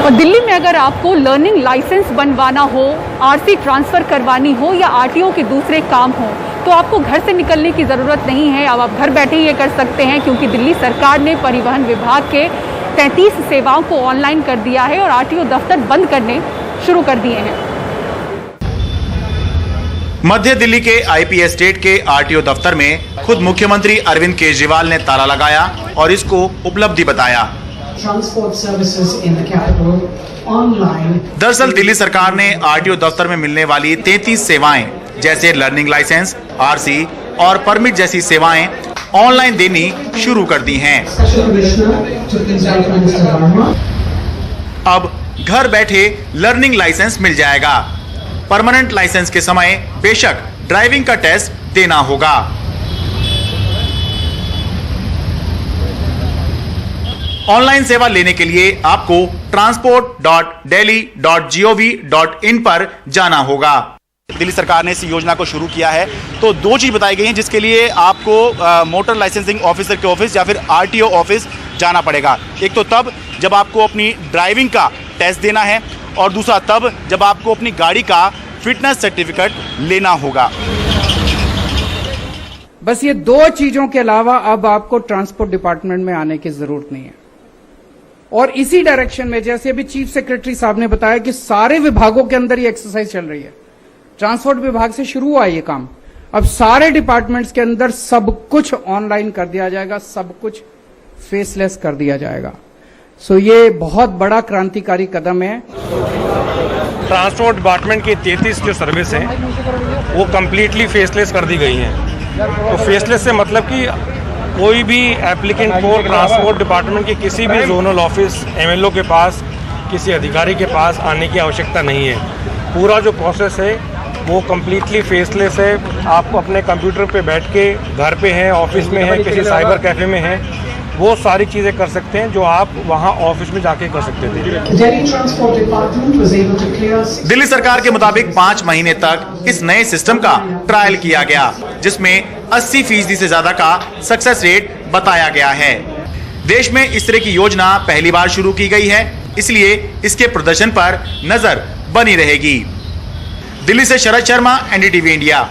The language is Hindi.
और दिल्ली में अगर आपको लर्निंग लाइसेंस बनवाना हो, आरसी ट्रांसफ़र करवानी हो या आरटीओ के दूसरे काम हो, तो आपको घर से निकलने की ज़रूरत नहीं है। अब आप घर बैठे ही ये कर सकते हैं, क्योंकि दिल्ली सरकार ने परिवहन विभाग के 33 सेवाओं को ऑनलाइन कर दिया है और आरटीओ दफ्तर बंद करने शुरू कर दिए हैं। मध्य दिल्ली के आईपी एस्टेट के आरटीओ दफ्तर में खुद मुख्यमंत्री अरविंद केजरीवाल ने ताला लगाया और इसको उपलब्धि बताया। दरअसल दिल्ली सरकार ने आरटीओ दफ्तर में मिलने वाली 33 सेवाएं जैसे लर्निंग लाइसेंस, आरसी और परमिट जैसी सेवाएं ऑनलाइन देनी शुरू कर दी हैं। अब घर बैठे लर्निंग लाइसेंस मिल जाएगा। परमानेंट लाइसेंस के समय बेशक ड्राइविंग का टेस्ट देना होगा। ऑनलाइन सेवा लेने के लिए आपको transport.delhi.gov.in पर जाना होगा। दिल्ली सरकार ने इस योजना को शुरू किया है, तो दो चीज बताई गई हैं जिसके लिए आपको मोटर लाइसेंसिंग ऑफिसर के ऑफिस या फिर आरटीओ ऑफिस जाना पड़ेगा। एक तो तब जब आपको अपनी ड्राइविंग का टेस्ट देना है और दूसरा तब जब आपको अपनी गाड़ी का फिटनेस सर्टिफिकेट लेना होगा। बस ये दो चीजों के अलावा अब आपको ट्रांसपोर्ट डिपार्टमेंट में आने की जरूरत नहीं है। और इसी डायरेक्शन में जैसे अभी चीफ सेक्रेटरी साहब ने बताया कि सारे विभागों के अंदर ये एक्सरसाइज चल रही है। ट्रांसपोर्ट विभाग से शुरू हुआ ये काम, अब सारे डिपार्टमेंट्स के अंदर सब कुछ ऑनलाइन कर दिया जाएगा, सब कुछ फेसलेस कर दिया जाएगा। सो ये बहुत बड़ा क्रांतिकारी कदम है। ट्रांसपोर्ट डिपार्टमेंट की 33 जो सर्विस हैं वो कम्प्लीटली फेसलेस कर दी गई हैं। तो फेसलेस से मतलब कि कोई भी एप्लीकेंट को ट्रांसपोर्ट डिपार्टमेंट के किसी भी जोनल ऑफिस, एमएलओ के पास, किसी अधिकारी के पास आने की आवश्यकता नहीं है। पूरा जो प्रोसेस है वो कम्प्लीटली फेसलेस है। आप अपने कंप्यूटर पे बैठ के घर पे हैं, ऑफिस में हैं, किसी साइबर कैफे में हैं, वो सारी चीज़ें कर सकते हैं जो आप वहां ऑफिस में जाके कर सकते थे। दिल्ली सरकार के मुताबिक 5 महीने तक इस नए सिस्टम का ट्रायल किया गया, जिसमें 80% से ज्यादा का सक्सेस रेट बताया गया है। देश में इस तरह की योजना पहली बार शुरू की गई है, इसलिए इसके प्रदर्शन पर नजर बनी रहेगी। दिल्ली से शरद शर्मा, एनडीटीवी इंडिया।